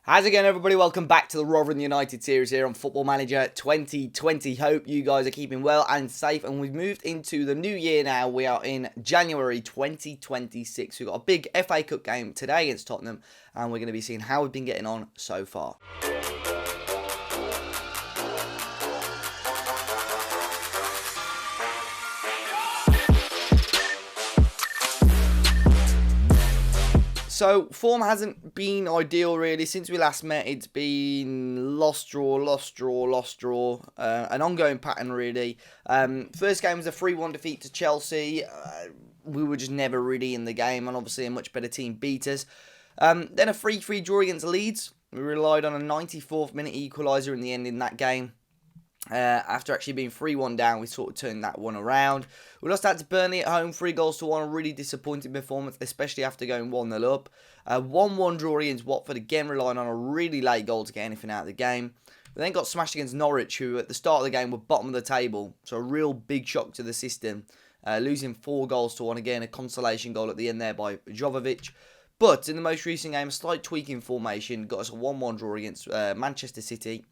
How's it going, everybody? Welcome back to the Rotherham United series here on Football Manager 2020. Hope you guys are keeping well and safe. And we've moved into the new year now. We are in January 2026. We've got a big FA Cup game today against Tottenham. And we're going to be seeing how we've been getting on so far. So, form hasn't been ideal, really. Since we last met, it's been lost, draw, lost, draw, lost, draw. An ongoing pattern, really. First game was a 3-1 defeat to Chelsea. We were just never really in the game, and obviously a much better team beat us. Then a 3-3 draw against Leeds. We relied on a 94th minute equaliser in the end in that game. After actually being 3-1 down, we sort of turned that one around. We lost out to Burnley at home, 3-1. A really disappointing performance, especially after going 1-0 up. 1-1 draw against Watford, again relying on a really late goal to get anything out of the game. We then got smashed against Norwich, who at the start of the game were bottom of the table. So a real big shock to the system. Losing 4-1 again, a consolation goal at the end there by Jovovic. But in the most recent game, a slight tweak in formation got us a 1-1 draw against Manchester City.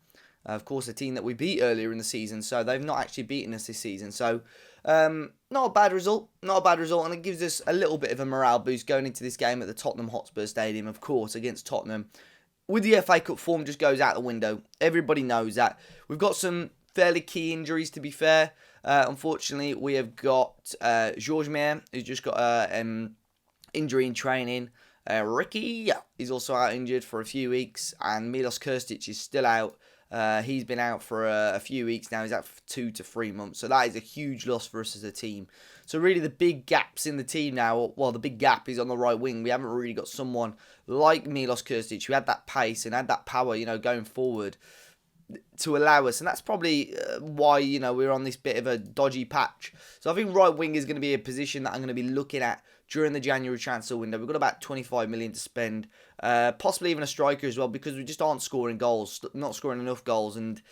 Of course, a team that we beat earlier in the season, so they've not actually beaten us this season. So, not a bad result, and it gives us a little bit of a morale boost going into this game at the Tottenham Hotspur Stadium, of course, against Tottenham. With the FA Cup, form just goes out the window. Everybody knows that. We've got some fairly key injuries, to be fair. Unfortunately, we have got George Mayer, who's just got injury in training. Ricky is also out injured for a few weeks, and Milos Krstić is still out. He's been out for a few weeks now. He's out for 2 to 3 months. So that is a huge loss for us as a team. So really the big gaps in the team now, well, the big gap is on the right wing. We haven't really got someone like Milos Krstić who had that pace and had that power, going forward to allow us. And that's probably why, we're on this bit of a dodgy patch. So I think right wing is going to be a position that I'm going to be looking at during the January transfer window. We've got about 25 million to spend. Possibly even a striker as well, because we just aren't scoring goals, not scoring enough goals. And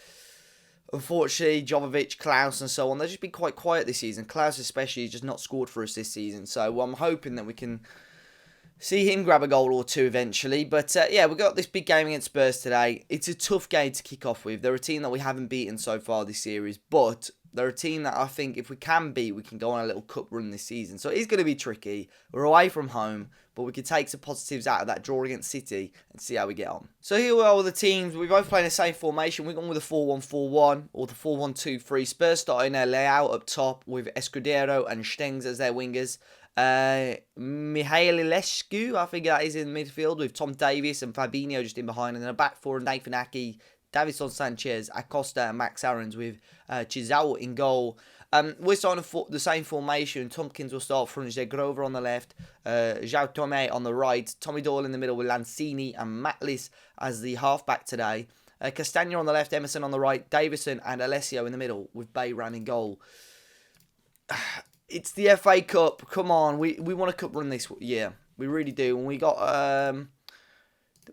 unfortunately, Jovovic, Klaus and so on, they've just been quite quiet this season. Klaus especially has just not scored for us this season. So I'm hoping that we can see him grab a goal or two eventually. But yeah, we've got this big game against Spurs today. It's a tough game to kick off with. They're a team that we haven't beaten so far this series, but they're a team that I think if we can beat, we can go on a little cup run this season. So it is going to be tricky. We're away from home, but we can take some positives out of that draw against City and see how we get on. So here we are with the teams. We're both playing the same formation. We've gone with a 4-1-4-1 or the 4-1-2-3. Spurs starting their layout up top with Escudero and Stengs as their wingers. Mihailescu, I think that is in midfield, with Tom Davies and Fabinho just in behind. And then a back four, Nathan Ake, Davinson Sanchez, Acosta and Max Aarons with Chizal in goal. We're starting the same formation. Tompkins will start front, Zegrover on the left, João Tomé on the right, Tommy Doyle in the middle with Lanzini and Matlis as the halfback today. Castagna on the left, Emerson on the right, Davison and Alessio in the middle with Bayram in goal. It's the FA Cup. Come on, we want a cup run this year. We really do. And we got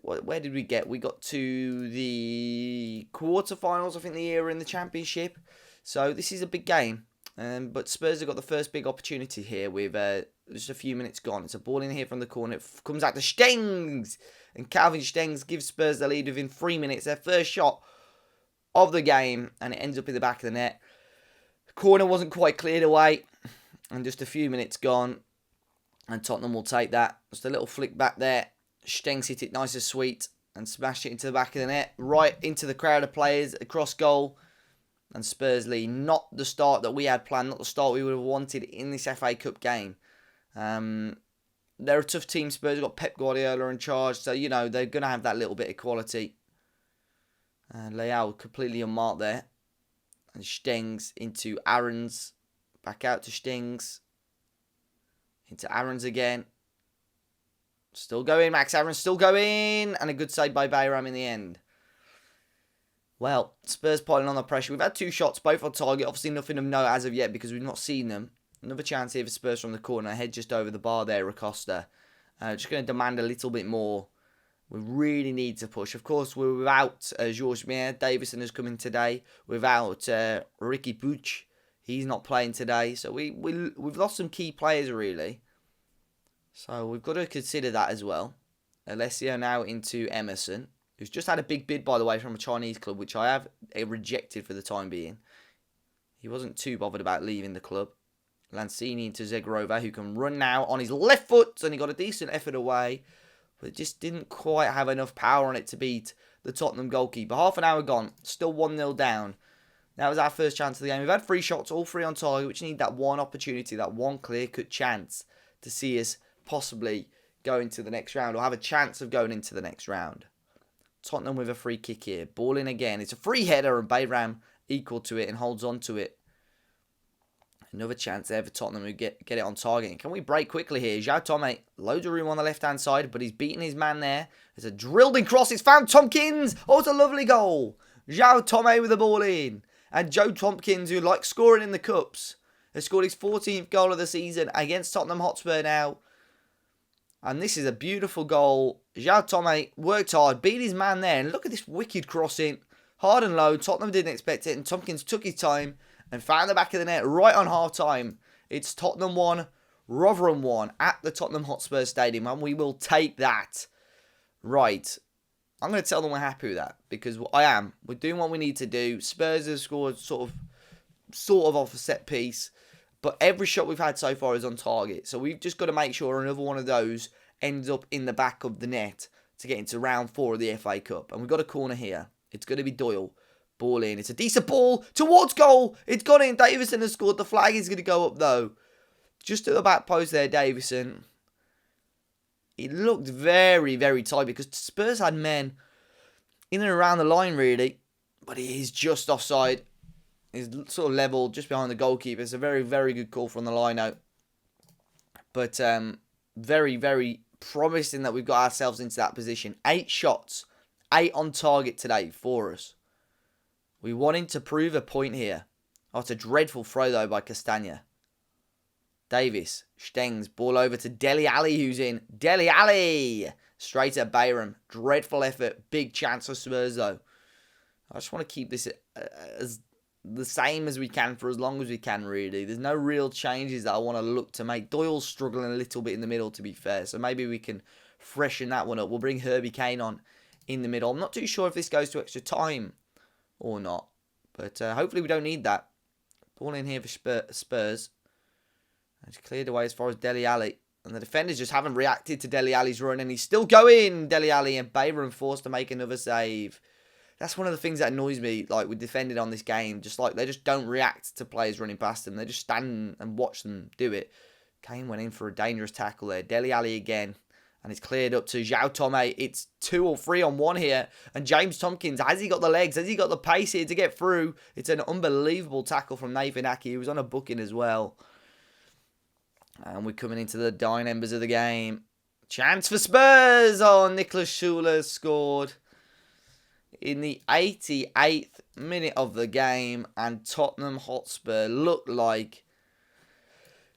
where did we get? We got to the quarterfinals, I think, the year in the Championship. So this is a big game. But Spurs have got the first big opportunity here with just a few minutes gone. It's a ball in here from the corner. It comes out to Stengs. And Calvin Stengs gives Spurs the lead within 3 minutes. Their first shot of the game. And it ends up in the back of the net. The corner wasn't quite cleared away. And just a few minutes gone. And Tottenham will take that. Just a little flick back there. Stengs hit it nice and sweet and smashed it into the back of the net, right into the crowd of players, across goal. And Spurs lead. Not the start that we had planned, not the start we would have wanted in this FA Cup game. They're a tough team, Spurs. Got Pep Guardiola in charge, so, they're going to have that little bit of quality. And Leao completely unmarked there. And Stengs into Aarons. Back out to Stengs. Into Aarons again. Still going, Max Aarons, still going. And a good save by Bayram in the end. Well, Spurs piling on the pressure. We've had 2 shots, both on target. Obviously nothing of note as of yet because we've not seen them. Another chance here for Spurs from the corner. Head just over the bar there, Acosta. Just going to demand a little bit more. We really need to push. Of course, we're without George Mayer. Davison has come in today. Without Ricky Puig. He's not playing today. So we've lost some key players, really. So we've got to consider that as well. Alessio now into Emerson, who's just had a big bid, by the way, from a Chinese club, which I have rejected for the time being. He wasn't too bothered about leaving the club. Lanzini into Zegrova, who can run now on his left foot, and he got a decent effort away, but just didn't quite have enough power on it to beat the Tottenham goalkeeper. Half an hour gone, still 1-0 down. That was our first chance of the game. We've had 3 shots, all 3 on target, which need that one opportunity, that one clear-cut chance to see us possibly go into the next round, or have a chance of going into the next round. Tottenham with a free kick here. Ball in again. It's a free header, and Bayram equal to it and holds on to it. Another chance there for Tottenham who get it on target. Can we break quickly here? João Tomé, loads of room on the left-hand side, but he's beaten his man there. There's a drilled-in cross. It's found Tompkins. Oh, it's a lovely goal. João Tomé with the ball in. And Joe Tompkins, who likes scoring in the cups, has scored his 14th goal of the season against Tottenham Hotspur now. And this is a beautiful goal. João Tomé worked hard, beat his man there. And look at this wicked crossing. Hard and low. Tottenham didn't expect it. And Tompkins took his time and found the back of the net right on half-time. It's Tottenham 1, Rotherham 1 at the Tottenham Hotspur Stadium. And we will take that. Right. I'm going to tell them we're happy with that. Because I am. We're doing what we need to do. Spurs have scored sort of off a set piece. But every shot we've had so far is on target. So we've just got to make sure another one of those ends up in the back of the net to get into round 4 of the FA Cup. And we've got a corner here. It's going to be Doyle. Ball in. It's a decent ball towards goal. It's gone in. Davison has scored. The flag is going to go up though. Just at the back post there, Davison. It looked very, very tight because Spurs had men in and around the line really. But he is just offside. He's sort of level just behind the goalkeeper. It's a very, very good call from the line out. But very, very promising that we've got ourselves into that position. 8 shots. 8 on target today for us. We wanted to prove a point here. Oh, it's a dreadful throw, though, by Castagna. Davis. Stengs. Ball over to Dele Alli, who's in. Dele Alli! Straight at Bayram. Dreadful effort. Big chance for Spurs, though. I just want to keep this as the same as we can for as long as we can, really. There's no real changes that I want to look to make. Doyle's struggling a little bit in the middle, to be fair. So maybe we can freshen that one up. We'll bring Herbie Kane on in the middle. I'm not too sure if this goes to extra time or not. But hopefully we don't need that. Ball in here for Spurs. It's cleared away as far as Dele Alli. And the defenders just haven't reacted to Dele Alli's run. And he's still going, Dele Alli. And Bayram forced to make another save. That's one of the things that annoys me, like, with defending on this game. Just like, they just don't react to players running past them. They just stand and watch them do it. Kane went in for a dangerous tackle there. Dele Alli again. And it's cleared up to João Tomé. It's 2 or 3 on 1 here. And James Tompkins, has he got the legs? Has he got the pace here to get through? It's an unbelievable tackle from Nathan Aki. He was on a booking as well. And we're coming into the dying embers of the game. Chance for Spurs. Oh, Nicholas Schuler scored in the 88th minute of the game. And Tottenham Hotspur look like,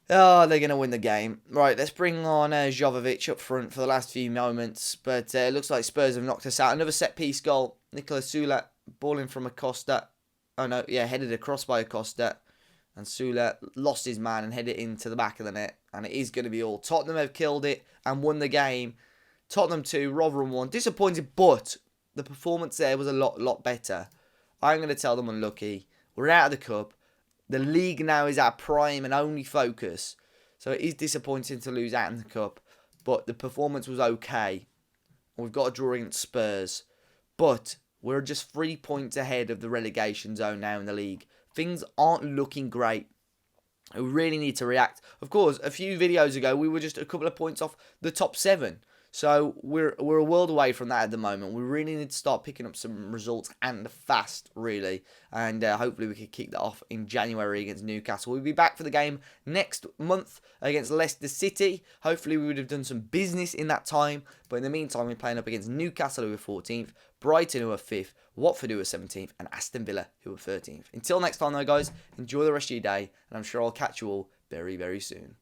oh, they're going to win the game. Right, let's bring on Jovovic up front for the last few moments. But it looks like Spurs have knocked us out. Another set-piece goal. Nicolas Sula balling from Acosta. Oh, no, yeah, headed across by Acosta. And Sula lost his man and headed into the back of the net. And it is going to be all. Tottenham have killed it and won the game. Tottenham 2, Rotherham 1. Disappointed, but the performance there was a lot better. I'm going to tell them unlucky. We're out of the cup. The league now is our prime and only focus. So it is disappointing to lose out in the cup. But the performance was okay. We've got a draw against Spurs. But we're just 3 points ahead of the relegation zone now in the league. Things aren't looking great. We really need to react. Of course, a few videos ago, we were just a couple of points off the top 7. So we're a world away from that at the moment. We really need to start picking up some results and fast, really. And hopefully we can kick that off in January against Newcastle. We'll be back for the game next month against Leicester City. Hopefully we would have done some business in that time. But in the meantime, we're playing up against Newcastle, who are 14th, Brighton, who are 5th, Watford, who are 17th, and Aston Villa, who are 13th. Until next time, though, guys, enjoy the rest of your day. And I'm sure I'll catch you all very, very soon.